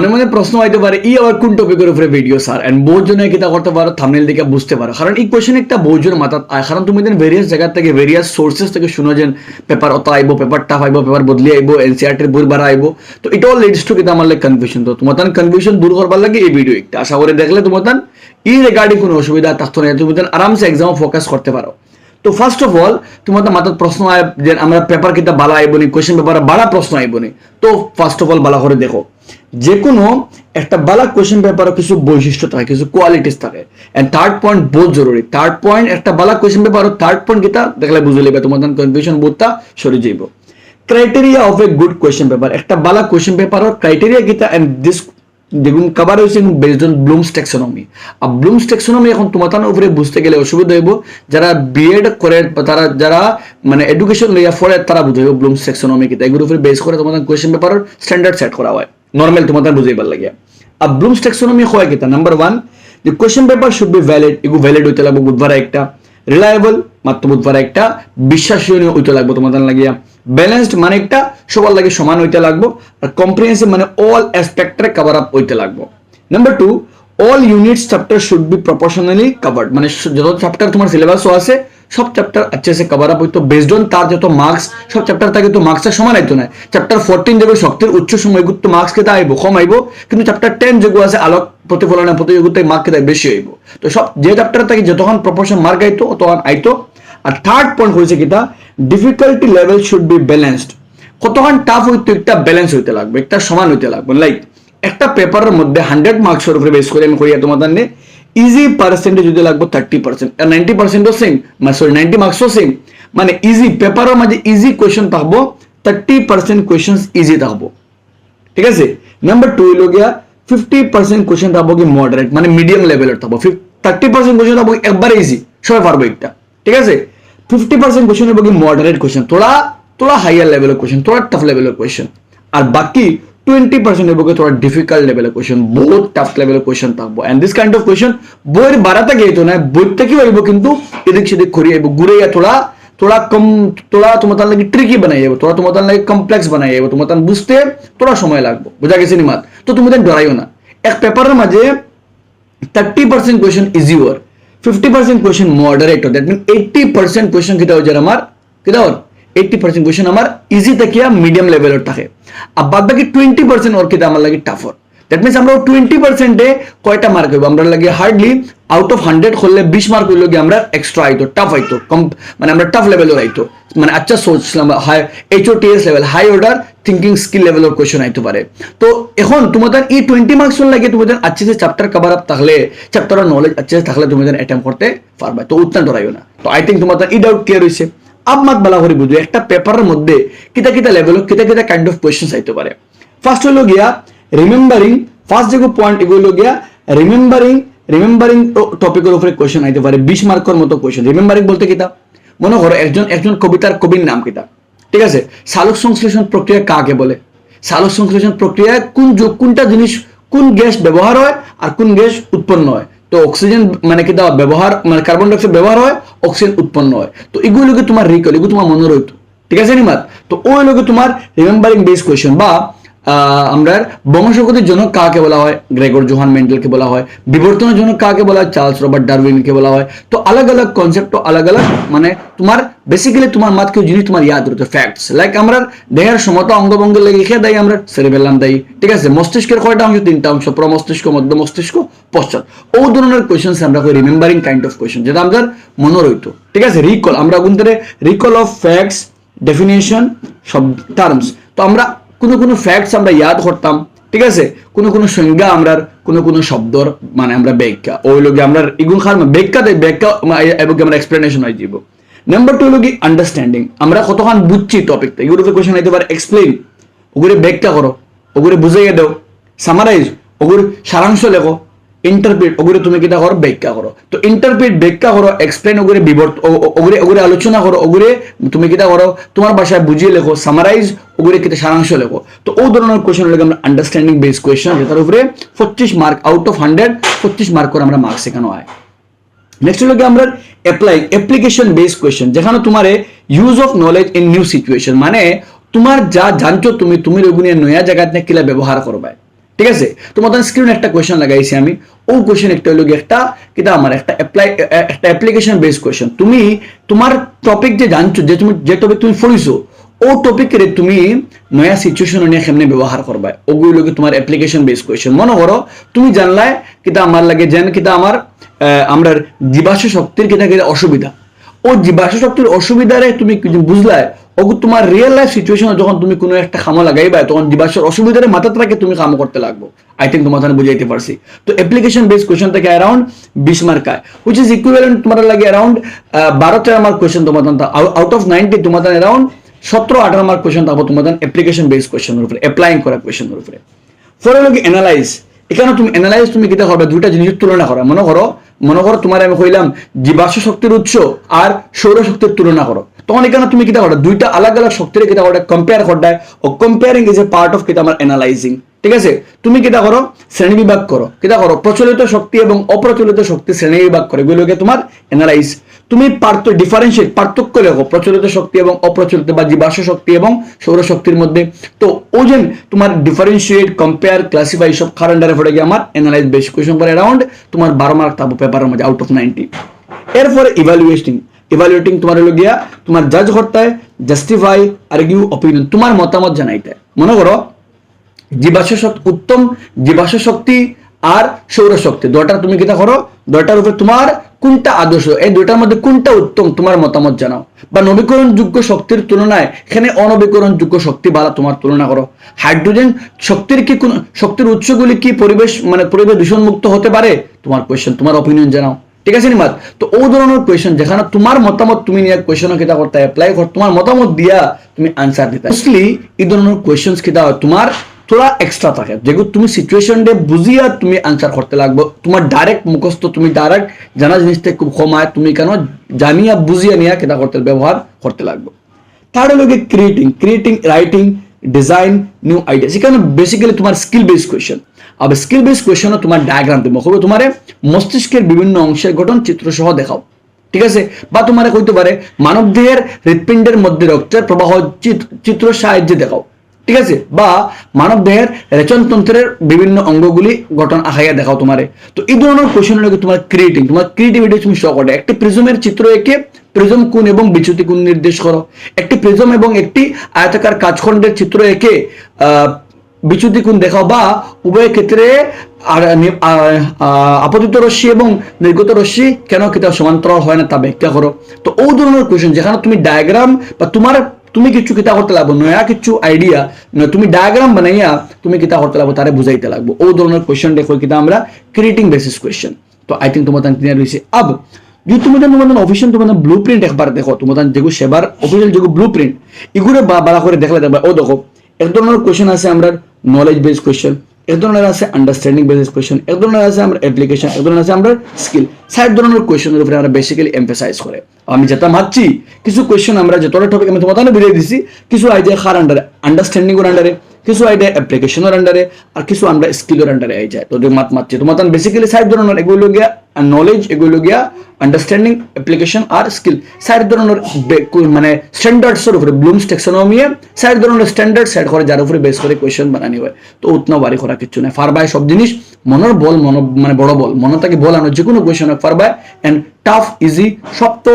মনে মনে প্রশ্ন হইতে পারে ই আবার কোন টপিকের উপরে ভিডিও স্যার, এন্ড বহুত জনে কিতা করতে পারো থাম্বনেল দেখে বুঝতে পারো, কারণ এই কোয়েশ্চেন একটা বহুত জন মাথাত আয়, কারণ তুমি দেন ভেরিয়াস জায়গা থেকে ভেরিয়াস সোর্সেস থেকে শুনো যে পেপার অত আইব, পেপার টাফ আইব, পেপার বদলি আইব, এনসিআরটির বই বাড়া আইব, তো এটা অল লিডস টু কিতা আমার লাগে কনফিউশন। তো তোমার কনফিউশন দূর করবার লাগে এই ভিডিও একটা আশা করে দেখলে তোমার ই রিগার্ডিং কোনো অসুবিধা থাকতো না, তুমি আরামসে এক্সাম ফোকাস করতে পারো। তো ফার্স্ট অফ অল তোমার মাথার প্রশ্ন আয় যে আমরা পেপার কিতা বালা আইব নি, কোয়েশ্চেন পেপার বাড়া প্রশ্ন আইব নি। তো ফার্স্ট অফ অল বালা করে দেখো, যে কোনো একটা বালা কোয়েশ্চেন পেপারও কিছু বৈশিষ্ট্য থাকে, কিছু কোয়ালিটিস থাকে, এন্ড থার্ড পয়েন্ট বহুত জরুরি। থার্ড পয়েন্ট একটা বালা কোয়েশ্চেন পেপারও থার্ড পয়েন্ট কিতা দেখলে বুঝে লিবে, তোমার কনফিউশন বোধটা সরে যাইব। Criteria of a good question paper, একটা বালা কোয়েশ্চেন পেপারও ক্রাইটেরিয়া কিতা, এন্ড দিস যেগুলো কভার হয়েছে বেসড অন ব্লুমস ট্যাক্সোনমি। আর ব্লুমস ট্যাক্সোনমি এখন তোমার উপরে বুঝতে গেলে অসুবিধা হইব, যারা বিএড করে তারা যারা মানে এডুকেশন লইয়া পড়ে তারা বুঝাইব ব্লুমস ট্যাক্সোনমি কিতা, এগুলোর উপরে বেস করে তোমার কোয়েশ্চেন পেপারের স্ট্যান্ডার্ড সেট করা হয় নর্মাল তোমার বুঝাইবার লাগে। আর ব্লুমস ট্যাক্সোনমি হয় কিতা, নাম্বার 1 যে question paper should be valid, এগুলো ভ্যালিড হইতে লাগবে বুধবার একটা, রিলায়েবল মাত্র বুধবার একটা, বিশ্বাসনীয় হইতে লাগবে তোমাদের লাগিয়া, ব্যালেন্সড মানে একটা সবার লাগে সমান হইতে লাগবে, আর কম্প্রিহেন্সিভ মানে অল অ্যাসপেক্টরে কভার আপ হইতে লাগবে। Number 2 all units chapter should be proportionally covered, মানে যত চ্যাপ্টার তোমার সিলেবাসও আছে সব চ্যাপ্টার अच्छे से কভার আপ হইতো বেসড অন তার যত মার্কস, সব চ্যাপ্টার থাকে তো মার্কসের সমান হইতো না। চ্যাপ্টার 14 যেগুলো শক্তির উচ্চ সময় গুরুত্ব মার্কস কেটা আইব কম আইব, কিন্তু চ্যাপ্টার 10 যেগুলো আছে আলোক প্রতিফলনের প্রতিযোগিতায় মার্ক কেটা বেশি আইব। তো সব যে চ্যাপ্টার থাকে যতক্ষণ প্রপোর্শন মার্ক আইতো তখন আইতো। আর থার্ড পয়েন্ট হয়েছে কিটা, difficulty level should be balanced, কতক্ষণ টাফ হইতো একটা ব্যালেন্স হইতে লাগবে, একটা সমান হইতে লাগবে। লাইক একটা পেপারের মধ্যে 100 মার্কসের উপরে বেস করে আমি করিয়া তোমাদের ইজি পার্সেন্টেজ যদি লাগবে 30%, আর 90%ও সেম, সরি 90 মার্কসও সেম, মানে ইজি পেপারের মাঝে ইজি কোয়েশ্চন থাকবো, 30% কোয়েশ্চন ইজি থাকবো, ঠিক আছে। নাম্বার 2 হইল গিয়া 50% কোয়েশ্চন থাকবো কি মডারেট মানে মিডিয়াম লেভেলের থাকবো, 30% কোয়েশ্চন থাকবো একবারে ইজি সবাই পারবো একটা, ঠিক আছে। 50% কোয়েশ্চন হবে কি মডারেট কোয়েশ্চন, थोड़ा हायर लेवल क्वेश्चन, थोड़ा टफ लेवल क्वेश्चन, और बाकी 20% হবে थोड़ा डिफिकल्ट लेवल क्वेश्चन, बहुत टफ लेवल क्वेश्चन থাকবো। And this kind of question বইয়ের বাড়াতে গিয়ে না, বই থেকে হইব কিন্তু এদিক সেদিক ঘুরিয়ে আইব, ঘুরিয়ে थोड़ा कम थोड़ा তোমার লাগে ট্রিকি বানাই যাবে, थोड़ा তোমার লাগে কমপ্লেক্স বানাই যাবে, তোমার বুঝতে थोड़ा সময় লাগবে, বুঝা গেছে নি মাত। তো তুমি ডরাইও না, এক পেপারের মাঝে 30% কোয়েশ্চন ইজি ওর, 50% question moderate, that mean 80% question কিটা হয়ে যায় আমার কিটা ওর 80% কোয়েশ্চন আমার ইজি থেকে মিডিয়াম লেভেলের থাকে, আর বাদ বাকি 20% ওর কিটা আমার লাগে টাফর। দ্যাট মিনস আমরা 20% এ কয়টা মার্ক হইব, আমরা লাগে হার্ডলি আউট অফ 100 করলে 20 মার্ক হইল গিয়ে আমরা এক্সট্রা আইতো, টাফ আইতো, কম মানে আমরা টাফ লেভেলের আইতো, মানে আচ্ছা সোচলাম high HOTS level, high order thinking skill লেভেলের কোয়েশ্চন আইতে পারে। তো এখন তোমাদের এই 20 মার্কস লাগে তোমাদের अच्छे से চ্যাপ্টার কভার আপ থাকলে, চ্যাপ্টারের নলেজ अच्छे से থাকলে তোমাদের অ্যাটেম্প করতে পারবে, তো উত্তর ডরাইও না। তো আই থিঙ্ক তোমাদের এই ডাউট ক্লিয়ার হইছে। अब मत बला করে বুঝো একটা পেপারের মধ্যে কিতা কিতা লেভেল কিতা কিতা কাইন্ড অফ কোয়েশ্চেন্স আইতে পারে। ফার্স্ট হলো গিয়া রিমেম্বারিং, ফার্স্ট যেগো পয়েন্ট এগুলো গিয়া রিমেম্বারিং টপিকের উপরে কোয়েশ্চেন আইতে পারে, 20 মার্কের মতো কোয়েশ্চেন। রিমেম্বারিং বলতে কিতা, মনে করো একজন কবিতার কবির নাম কিতা, ঠিক আছে, সালোক সংশ্লেষণ প্রক্রিয়া কাকে বলে, সালোক সংশ্লেষণ প্রক্রিয়ায় কোনটা জিনিস কোন গ্যাস ব্যবহার হয় আর কোন গ্যাস উৎপন্ন হয়। তো অক্সিজেন মানে কি দাও ব্যবহার মানে কার্বন ডাই অক্সাইড ব্যবহার হয়, অক্সিজেন উৎপন্ন হয়। তো এগুলোকে তোমার রিকল, এগুলো তোমার মনে রইতো, ঠিক আছে নি মাত। তো ওই লোকে তোমার রিমেম্বারিং বেস কোয়েশ্চেন। বা আমরা বংশগতির জন্য কাকে বলা হয়, গ্রেগর জোহান মেন্ডেলকে বলা হয়। বিবর্তনের জন্য কাকে বলা হয়, চার্লস রবার্ট ডারউইনকে বলা হয়। তো अलग अलग কনসেপ্ট, अलग अलग মানে তোমার বেসিক্যালি তোমার মাত কেউ জিনিস তোমার ইয়াদ রইতো, ফ্যাক্টস। লাইক আমরা দেহের সমতা অঙ্গভঙ্গ লিখে দেয়, আমরা সেরিবেলাম দেই, ঠিক আছে। মস্তিষ্কের কয়টা অংশ, 3টা অংশ, প্রমস্তিষ্ক, মধ্য মস্তিষ্ক, পশ্চাৎ। ও ধরনের কোয়েশ্চেন্স আমরা কই রিমেম্বারিং কাইন্ড অফ কোয়েশ্চেন, যেটা আমাদের মনে রইতো, ঠিক আছে। রিকল আমরা গুনতে রিকল অফ ফ্যাক্টস, ডেফিনেশন, সব টার্মস। তো আমরা কোনো ফ্যাক্টস আমরা ইয়াদ করতাম, ঠিক আছে, কোনো সংজ্ঞা আমরা কোনো শব্দর মানে আমরা ব্যাখ্যা ওই লোকে আমরা ইগুন খার ব্যাখ্যা এবং আমরা এক্সপ্লেনেশন হয়ে যাব। নাম্বার 2 হলো কি আন্ডারস্ট্যান্ডিং, আমরা কতক্ষণ বুঝছি টপিকটা, এগুলোতে কোয়েশ্চেন আইতে পারে। এক্সপ্লেইন, ওগুলো ব্যাখ্যা করো, ওগুলো বুঝাইয়া দাও। সামারাইজ, ওগুলো সারাংশ লেখো। ইন্টারপ্রিট, ওগুলো তুমি কিটা করো, ব্যাখ্যা করো। তো ইন্টারপ্রিট ব্যাখ্যা করো, এক্সপ্লেইন ওগুলো ওগুলো আলোচনা করো, ওগুলো তুমি কিটা করো তোমার ভাষায় বুঝিয়ে লেখো। সামারাইজ, ওগুলো কিটা সারাংশ লেখো। তো ও ধরনের কোয়েশ্চেন লাগে আমরা আন্ডারস্ট্যান্ডিং বেস কোয়েশ্চেন, যেটার উপরে 25 মার্ক আউট অফ 100 25 মার্ক করে আমরা মার্ক শেখানো হয়। নেক্সট হলো কি আমরা অ্যাপ্লিকেশন বেস কোয়েশ্চেন, যেখানে তোমার use of knowledge in new situation, মানে তোমার যা জানছো তুমি ওগুলো নয়া জায়গাতে কিলা ব্যবহার করবে, ঠিক আছে। তোমাদের স্ক্রিনে একটা কোয়েশ্চেন লাগাইছি আমি, ও কোয়েশ্চেন একটা হলো একটা কিতা আমার একটা অ্যাপ্লিকেশন বেসড কোয়েশ্চেন। তুমি তোমার টপিক যে জানছো, যে টপিক তুমি পড়িছো ও টপিকের তুমি নয়া সিচুয়েশন নিয়ে কেমনে ব্যবহার করবা, ওগুলো তোমার অ্যাপ্লিকেশন বেসড কোয়েশ্চেন। মনে করো তুমি জানলায় কিতা আমার লাগে যেন কিতা আমার আমরা জীবাশ্ম শক্তির কিতা কিতা অসুবিধা, ও জীবাশ্ম শক্তির অসুবিধারে তুমি বুঝলায় ওগু তোমার রিয়েল লাইফ সিচুয়েশন যখন তুমি কোনো একটা খামো লাগাইবা তখন জীবাশ্মের অসুবিধারে মাথাতে রাখে তুমি কাম করতে লাগবো। আই থিঙ্ক তোমার বুঝাইতে পারছি। তো অ্যাপ্লিকেশন বেসড কোয়েশ্চেন থেকে অ্যারাউন্ড 20 মার্ক আয়, হুইচ ইজ ইকুইভ্যালেন্ট তোমার লাগে অ্যারাউন্ড 12-13 মার্ক কোয়েশ্চেন তোমার আউট অফ 90 তোমার অ্যারাউন্ড 17-18 মার্ক কোয়েশ্চেন থাকবো তোমার অ্যাপ্লিকেশন বেসড কোয়েশ্চেনের উপরে, অ্যাপ্লাইং করা কোয়েশ্চেনের উপরে। ফলে লোক অ্যানালাইজ, এখানে তুমি অ্যানালাইজ তুমি কিতা করবে, দুইটা জিনিসের তুলনা করা। মনে করো তোমার আমি কইলাম জীবাশ্ম শক্তির উৎস আর সৌর শক্তির তুলনা করো, তখন এখানে তুমি কিতা করো দুইটা আলাদা আলাদা শক্তির কিতা করো কম্পেয়ার করডায়, ও comparing is a part of কিতা আমার অ্যানালাইজিং। ঠিক আছে, তুমি কিতা করো শ্রেণী বিভাগ করো, কিতা করো প্রচলিত শক্তি এবং অপ্রচলিত শক্তি শ্রেণী বিভাগ করো, এগুলোকে তোমার অ্যানালাইজ। তুমি পার্থক্য লেখো প্রচলিত শক্তি এবং অপ্রচলিত বা জীবাশ্ম শক্তি এবং সৌরশক্তির মধ্যে। তো ওজন তোমার ডিফারেন্সিয়েট, কম্পেয়ার, ক্লাসিফাই সব কারেন্টারে পড়ে গিয়ে আমার অ্যানালাইজ বেস কোয়েশ্চন করে অ্যারাউন্ড তোমার 12 মার্ক থাকবো পেপারের মধ্যে আউট অফ 90। এরপরে ইভালুয়েটিং তোমার হলো গিয়া তোমার জাজ করতে হয়, জাস্টিফাই, আর্গিউ, অপিনিয়ন, তোমার মতামত জানাইতে। মনে করো উত্তম জীবাশ্ম শক্তি আর সৌরশক্তি দুইটা তুমি কিতা করো, দুইটার উপরে তোমার কোনটা আদর্শ, এই দুইটার মধ্যে কোনটা উত্তম তোমার মতামত জানাও। বা নবীকরণযোগ্য শক্তির তুলনায় এখানে অনবীকরণযোগ্য শক্তি বাড়া তোমার তুলনা করো। হাইড্রোজেন শক্তির উৎসগুলি কি পরিবেশ দূষণ মুক্ত হতে পারে, তোমার কোয়েশ্চেন, তোমার অপিনিয়ন জানাও। ঠিক আছে নিমাত? তো ও ধরনের কোয়েশ্চেন যেখানে তোমার মতামত তুমি নিয়ে কোয়েশ্চন কিতা করতে অ্যাপ্লাই কর, তোমার মতামত দিয়া তুমি আনসার দিতে। মোস্টলি এই ধরনের কোয়েশ্চন কিতা হয় তোমার থোড়া এক্সট্রা থাকে, যেগুলো তুমি সিচুয়েশন ডে বুঝিয়া তুমি আনসার করতে লাগবে। তোমার ডাইরেক্ট মুখস্থ তুমি ডাইরেক্ট জানা জিনিসটা খুব কমায়, তুমি কেন জানিয়া বুঝিয়া নিয়ে কিতা করতে ব্যবহার করতে লাগবে। থার্ড হলো creating writing design new idea, সেখানে বেসিক্যালি তোমার স্কিল বেসড কোয়েশ্চন। আর স্কিল বেসড কোয়েশ্চনও তোমার ডায়াগ্রাম দেবো, তোমার মস্তিষ্কের বিভিন্ন অংশের গঠন চিত্র সহ দেখাও। ঠিক আছে, বা তোমার কইতে পারে মানব দেহের হৃৎপিণ্ডের মধ্যে রক্তের প্রবাহ চিত্র সাহায্যে দেখাও। ঠিক আছে, বা মানব দেহের রেচনতন্ত্রের বিভিন্ন অঙ্গগুলি গঠন আঁকাইয়া দেখাও তোমারে। তো এই ধরনের কোয়েশ্চন হলো তোমার ক্রিয়েটিভিটি তুমি শো করো। একটি প্রিজমের চিত্র এঁকে প্রিজম কোণ এবং বিচ্যুতি কোণ নির্দেশ করো। একটি প্রিজম এবং একটি আয়তাকার কাজখণ্ডের চিত্র এঁকে বিচ্যুতি কোণ দেখাও, বা উভয় ক্ষেত্রে আপতিত রশ্মি এবং নির্গত রশ্মি কেন কিতা সমান্তরাল হয় না তা ব্যাখ্যা করো। তো ও ধরনের কোয়েশ্চন যেখানে তুমি ডায়াগ্রাম বা তুমি কিছু কিতা করতে লাগবো, নয়া কিছু আইডিয়া তুমি ডায়াগ্রাম বানাইয়া তুমি কিতা করতে লাগবো তারে বুঝাইতে লাগবো। ও ধরনের কোয়েশ্চন দেখো কিতা আমরা ক্রিয়েটিং বেসিস কোয়েশ্চন। তো আই থিঙ্ক তোমার ক্লিয়ার হয়েছে। আব যদি তোমাদের অফিসিয়াল তোমাদের ব্লু প্রিন্ট একবার দেখো, তোমাদের যেগুলো সেবার অফিসিয়াল যেগুলো ব্লু প্রিন্ট এগুলো বাড়া করে দেখলে দেখবা ও দেখো এক ধরনের কোয়েশ্চন আছে আমরা নলেজ বেস কোয়েশ্চন, এক ধরনের আছে আন্ডারস্ট্যান্ডিং বেসিস কোয়েশ্চন, এক ধরনের আছে আমরা অ্যাপ্লিকেশন, এক ধরনের আছে আমরা স্কিল। 60 ধরনের কোয়েশ্চনের উপরে আমরা বেসিক্যালি এমফাসাইজ করে আমি যেটা ভাবছি কিছু কোয়েশ্চন আমরা যতটা টপিক আমি তোমাদের বুঝিয়ে দিছি, কিছু আইডিয়া খার আন্ডারে আন্ডারস্ট্যান্ডিং এর আন্ডারে, কিছু আইডিয়া অ্যাপ্লিকেশনের আন্ডারে, আর কিছু আমরা স্কিলের আন্ডারে আই যায়। তো মাতছি তোমার বেসিক্যালি 60 ধরনের এগুলো গিয়া নলেজ, এগুলো গিয়া আন্ডারস্ট্যান্ডিং, অ্যাপ্লিকেশন আর স্কিল। 60 ধরনের মানে স্ট্যান্ডার্ডসের উপরে ব্লুমস ট্যাক্সোনমিয়ে 60 ধরনের স্ট্যান্ডার্ড সেট করে যার উপরে বেস করে কোয়েশ্চন বানানি হয়। তো উতনা বাড়ি করা কিছু না, ফারবাই সব জিনিস মনের বল, মানে বড় বল মনে তাকে বলানো যে কোনো কোয়েশ্চন ফারবাই এন্ড টাফ ইজি সব তো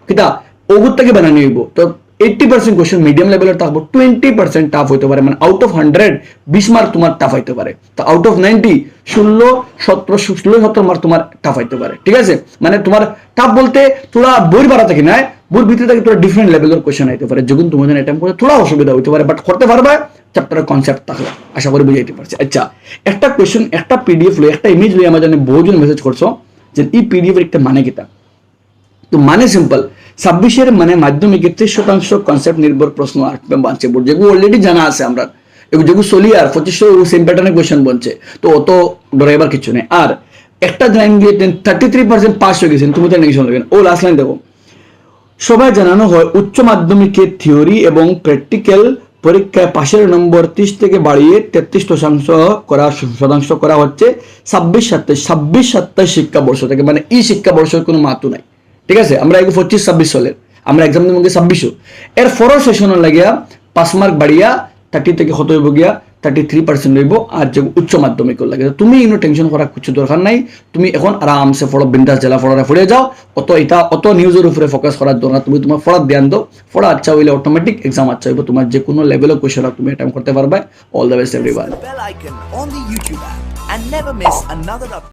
কিতা ওগুর থেকে বানানি হইব। তো 80% কোয়েশ্চন মিডিয়াম লেভেলের থাকবো, 20% টাফ হইতে পারে, মানে আউট অফ 100 20 মার্ক তোমার টাফ হইতে পারে। তো আউট অফ 90 16-17 মার্ক তোমার টাফ হইতে পারে। ঠিক আছে, মানে তোমার টাফ বলতে তোরা বই বাড়া থাকে না, বইয়ের ভিতরে থেকে তোরা ডিফারেন্ট লেভেলের কোয়েশ্চন হইতে পারে, যখন তোমাদের অ্যাটেম্প করে থোড়া অসুবিধা হইতে পারে, বাট করতে পারবে চ্যাপ্টারের কনসেপ্ট থাকলে আশা করি বুঝাইতে পারছি। আচ্ছা, একটা কোয়েশ্চন একটা পিডিএফ লই একটা ইমেজ লই আমার জন্য বহুজন মেসেজ করছো যে এই পিডিএফ এর একটা মানে কিতা। তো মানে সিম্পল 26-এর মানে মাধ্যমিকে 30% কনসেপ্ট নির্ভর প্রশ্ন বাঁচছে বোর্ড, যেগুলো অলরেডি জানা আছে আমরা, যেগুলো চলি আর 2500 সেম প্যাটার্নের কোয়েশ্চেন বলছে। তো অত ডরাইবার কিছু নেই। আর একটা লাইন দিয়ে 33% পাস হয়ে গেছেন, তুমি তো নেগেশন লাগবেন। ও লাস্ট লাইন দেখো, সবাই জানানো হয় উচ্চ মাধ্যমিকের থিওরি এবং প্র্যাকটিক্যাল পরীক্ষায় পাশের নম্বর 30 থেকে বাড়িয়ে 33% করা হচ্ছে 26-27 শিক্ষাবর্ষ থেকে, মানে এই শিক্ষাবর্ষের কোনো মাত্র নাই। ঠিক আছে, আমরা 25-26 সালের আমরা এক্সাম দেবো 2600, এর ফরো সেশনের লাগিয়া 5 মার্ক বাড়িয়া 30 থেকে কত হইব গিয়া 33% রইব আর যে উচ্চ মাধ্যমিক লাগে তুমি ইনো টেনশন করার কিছু দরকার নাই তুমি এখন আরামসে ফলো বিন্দাস জেলা ফলোরা ফুলে যাও অত নিউজের উপরে ফোকাস করার দরকার তুমি তোমার ফলার ধ্যান দাও ফলা আচ্ছা হইলে অটোমেটিক এক্সাম আচ্ছা হইব তোমার যে কোনো লেভেলের কোশ্চেন তুমি অ্যাটেম্প করতে পারবে all the best everyone Bell icon on the YouTube app and never miss another update.